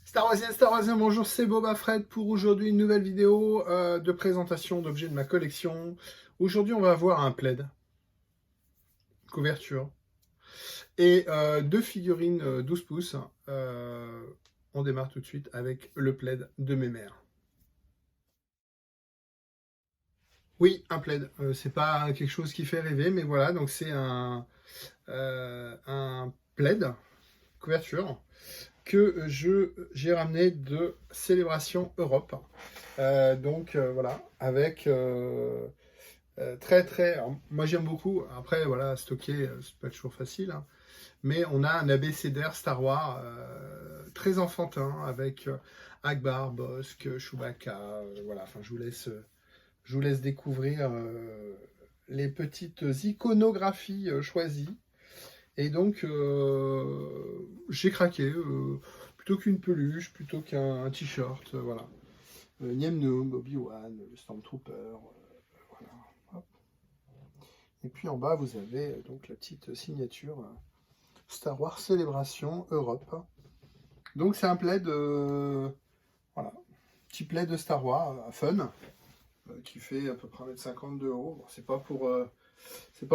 Star Wars, bonjour, c'est Boba Fred pour aujourd'hui une nouvelle vidéo de présentation d'objets de ma collection. Aujourd'hui, on va voir un plaid, couverture, et deux figurines 12 pouces. On démarre tout de suite avec le plaid de mes mères. Oui, un plaid, c'est pas quelque chose qui fait rêver, mais voilà, donc c'est un plaid, couverture, que j'ai ramené de Célébration Europe. Voilà, avec alors, moi j'aime beaucoup. Après, voilà, stocker, c'est pas toujours facile, hein, mais on a un abécédaire Star Wars très enfantin avec Akbar, Bossk, Chewbacca. Voilà, enfin, je vous laisse découvrir les petites iconographies choisies. Et donc, j'ai craqué. Plutôt qu'une peluche, plutôt qu'un t-shirt, voilà. Nien Nunb, Obi-Wan, le Stormtrooper, voilà. Hop. Et puis en bas, vous avez donc la petite signature Star Wars Célébration Europe. Donc c'est un plaid, voilà, petit plaid de Star Wars, fun, qui fait à peu près 1,50 m de haut. Bon, c'est pas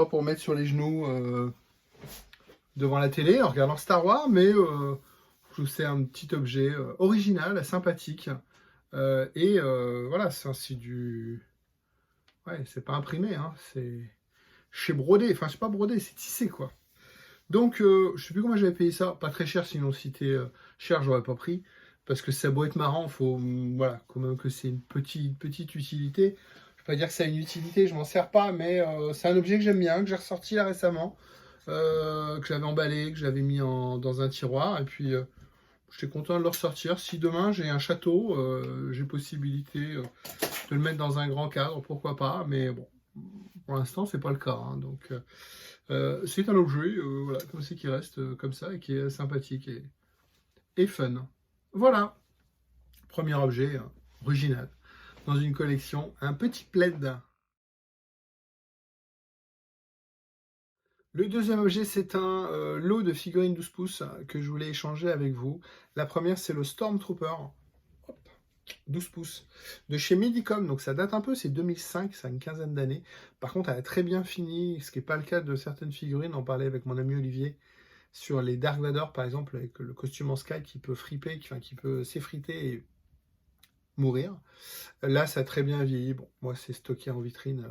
pour mettre sur les genoux devant la télé en regardant Star Wars, mais je trouve que c'est un petit objet original, sympathique. Voilà, c'est du... Ouais, c'est pas imprimé, hein, c'est chez brodé. Enfin, c'est pas brodé, c'est tissé, quoi. Donc, je sais plus comment j'avais payé ça. Pas très cher, sinon si c'était cher, j'aurais pas pris. Parce que ça doit être marrant, faut... Voilà, quand même que c'est une petite utilité. Je vais pas dire que ça a une utilité, je m'en sers pas, mais c'est un objet que j'aime bien, que j'ai ressorti là récemment. Que j'avais emballé, que j'avais mis dans un tiroir. Et puis... j'étais content de le ressortir. Si demain j'ai un château, j'ai possibilité de le mettre dans un grand cadre, pourquoi pas. Mais bon, pour l'instant, c'est pas le cas, hein. Donc, c'est un objet, voilà, comme c'est qui reste comme ça et qui est sympathique et fun. Voilà, premier objet original dans une collection, un petit plaid. Le deuxième objet, c'est un lot de figurines 12 pouces que je voulais échanger avec vous. La première, c'est le Stormtrooper. Hop, 12 pouces de chez Medicom, donc ça date un peu, c'est 2005, ça a une quinzaine d'années. Par contre, elle a très bien fini, ce qui n'est pas le cas de certaines figurines. On parlait avec mon ami Olivier sur les Dark Vador, par exemple, avec le costume en sky qui peut friper, qui peut s'effriter et mourir. Là, ça a très bien vieilli. Bon, moi, c'est stocké en vitrine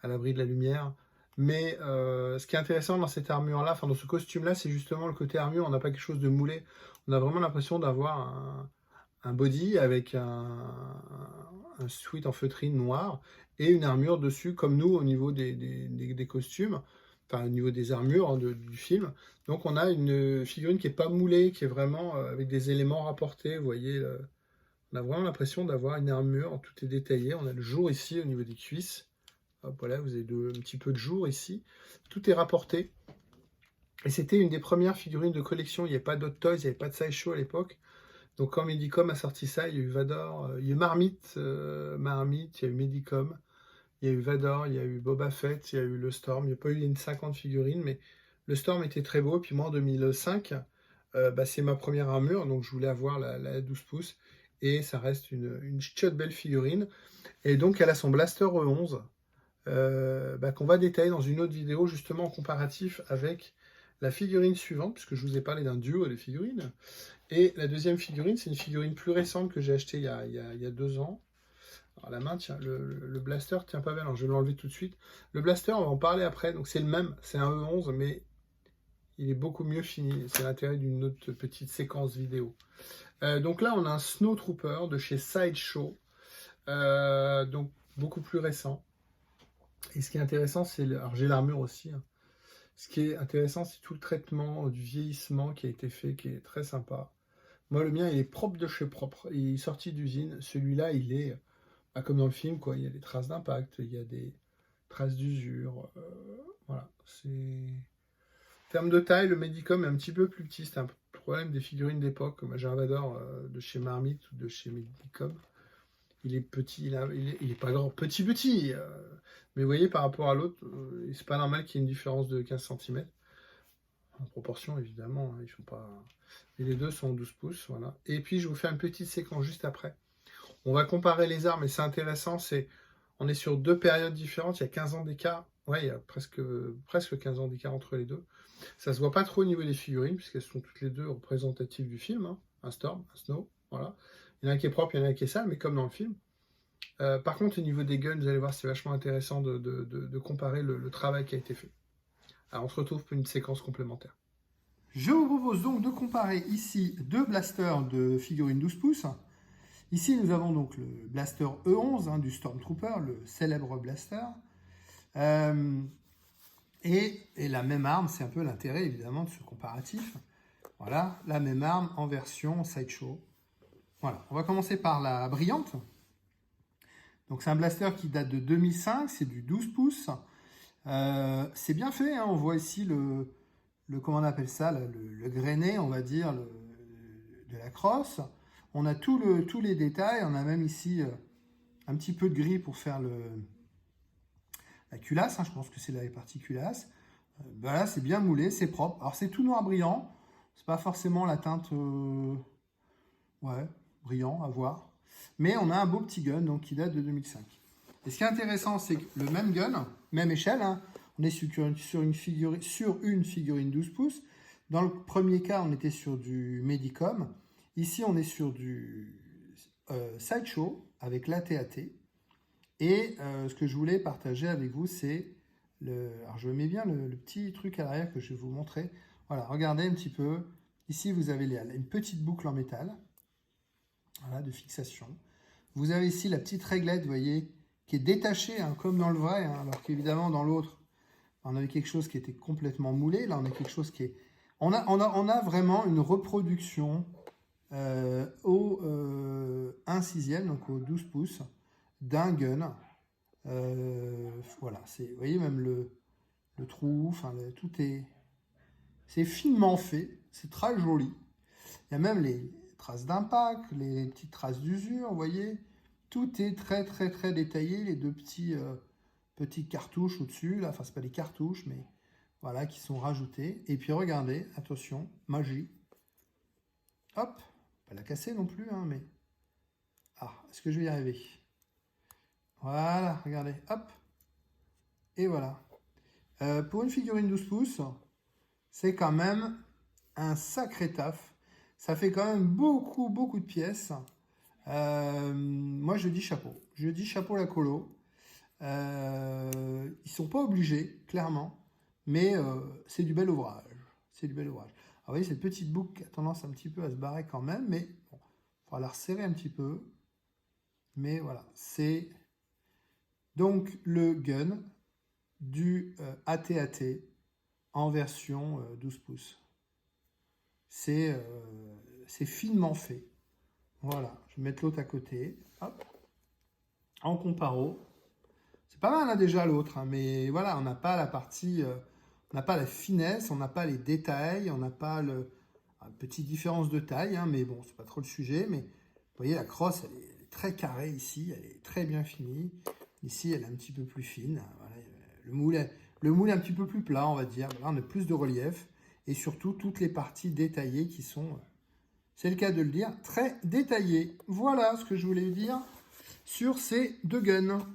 à l'abri de la lumière. Mais ce qui est intéressant dans cette armure-là, enfin dans ce costume-là, c'est justement le côté armure. On n'a pas quelque chose de moulé. On a vraiment l'impression d'avoir un body avec un sweat en feutrine noir et une armure dessus, comme nous au niveau des costumes, enfin au niveau des armures hein, du film. Donc on a une figurine qui n'est pas moulée, qui est vraiment avec des éléments rapportés. Vous voyez, on a vraiment l'impression d'avoir une armure, tout est détaillé. On a le jour ici au niveau des cuisses. Hop, voilà, vous avez un petit peu de jour ici. Tout est rapporté. Et c'était une des premières figurines de collection. Il n'y avait pas d'autres toys, il n'y avait pas de sideshow à l'époque. Donc quand Medicom a sorti ça, il y a eu Vador, il y a eu Marmite, il y a eu Medicom, il y a eu Vador, il y a eu Boba Fett, il y a eu le Storm. Il n'y a pas eu une 50 figurines, mais le Storm était très beau. Puis moi en 2005, c'est ma première armure, donc je voulais avoir la 12 pouces. Et ça reste une chiotte belle figurine. Et donc elle a son Blaster E11, qu'on va détailler dans une autre vidéo, justement en comparatif avec la figurine suivante, puisque je vous ai parlé d'un duo de figurines. Et la deuxième figurine, c'est une figurine plus récente que j'ai achetée il y a 2 ans. Alors la main, tiens, le blaster tient pas bien, alors je vais l'enlever tout de suite. Le blaster, on va en parler après, donc c'est le même, c'est un E11, mais il est beaucoup mieux fini. C'est l'intérêt d'une autre petite séquence vidéo. Donc là, on a un Snow Trooper de chez Sideshow, donc beaucoup plus récent. Et ce qui est intéressant, c'est... Alors j'ai l'armure aussi, hein. Ce qui est intéressant, c'est tout le traitement du vieillissement qui a été fait, qui est très sympa. Moi, le mien, il est propre de chez propre. Il est sorti d'usine. Celui-là, il est comme dans le film, quoi. Il y a des traces d'impact, il y a des traces d'usure. Voilà. En termes de taille, le Medicom est un petit peu plus petit. C'est un problème des figurines d'époque. Moi, j'ai un Vador de chez Marmite ou de chez Medicom. Il est petit, il est pas grand, petit. Mais vous voyez, par rapport à l'autre, c'est pas normal qu'il y ait une différence de 15 cm. En proportion, évidemment, hein, ils sont pas... Et les deux sont 12 pouces, voilà. Et puis, je vous fais une petite séquence juste après. On va comparer les armes, et c'est intéressant, on est sur deux périodes différentes, il y a 15 ans d'écart. Ouais, il y a presque 15 ans d'écart entre les deux. Ça se voit pas trop au niveau des figurines, puisqu'elles sont toutes les deux représentatives du film, hein. Un Storm, un Snow, voilà. Il y en a un qui est propre, il y en a un qui est sale, mais comme dans le film. Par contre, au niveau des guns, vous allez voir, c'est vachement intéressant de comparer le travail qui a été fait. Alors, on se retrouve pour une séquence complémentaire. Je vous propose donc de comparer ici deux blasters de figurines 12 pouces. Ici, nous avons donc le blaster E11 hein, du Stormtrooper, le célèbre blaster. Et la même arme, c'est un peu l'intérêt évidemment de ce comparatif. Voilà, la même arme en version Sideshow. Voilà, on va commencer par la brillante. Donc c'est un blaster qui date de 2005, c'est du 12 pouces. C'est bien fait, hein, on voit ici le comment on appelle ça, le grainé, on va dire, de la crosse. On a tous les détails, on a même ici un petit peu de gris pour faire la culasse, hein, je pense que c'est la partie culasse. Voilà, c'est bien moulé, c'est propre. Alors c'est tout noir brillant, c'est pas forcément la teinte ouais, brillant à voir. Mais on a un beau petit gun donc, qui date de 2005. Et ce qui est intéressant, c'est que le même gun, même échelle, hein, on est sur une figurine 12 pouces. Dans le premier cas, on était sur du Medicom. Ici, on est sur du Sideshow avec l'AT-AT. Et ce que je voulais partager avec vous, c'est alors je mets bien le petit truc à l'arrière que je vais vous montrer. Voilà, regardez un petit peu. Ici, vous avez une petite boucle en métal, voilà, de fixation. Vous avez ici la petite réglette, vous voyez, qui est détachée, hein, comme dans le vrai, hein, alors qu'évidemment, dans l'autre, on avait quelque chose qui était complètement moulé. Là, on a quelque chose qui est... On a vraiment une reproduction au 1/6, donc au 12 pouces, d'un gun. Voilà, vous voyez même le trou, enfin tout est... C'est finement fait, c'est très joli. Il y a même les traces d'impact, les petites traces d'usure, vous voyez. Tout est très très très détaillé, les deux petites cartouches au-dessus, là, enfin c'est pas des cartouches, mais voilà, qui sont rajoutées. Et puis regardez, attention, magie. Hop, pas la casser non plus, hein, mais... Ah, est-ce que je vais y arriver? Voilà, regardez, hop. Et voilà. Pour une figurine 12 pouces, c'est quand même un sacré taf. Ça fait quand même beaucoup, beaucoup de pièces. Moi, je dis chapeau. Je dis chapeau la colo. Ils sont pas obligés, clairement. Mais c'est du bel ouvrage. C'est du bel ouvrage. Alors, vous voyez, cette petite boucle a tendance un petit peu à se barrer quand même. Mais bon, il faudra la resserrer un petit peu. Mais voilà, c'est donc le gun du AT-AT en version 12 pouces. C'est finement fait. Voilà, je vais mettre l'autre à côté. Hop. En comparo. C'est pas mal hein, déjà l'autre, hein, mais voilà, on n'a pas la partie, on n'a pas la finesse, on n'a pas les détails, on n'a pas une petite différence de taille, hein, mais bon, c'est pas trop le sujet. Mais vous voyez, la crosse, elle est très carrée ici, elle est très bien finie. Ici, elle est un petit peu plus fine. Voilà, le moule est un petit peu plus plat, on va dire. Là, on a plus de relief. Et surtout, toutes les parties détaillées qui sont, c'est le cas de le dire, très détaillées. Voilà ce que je voulais dire sur ces deux guns.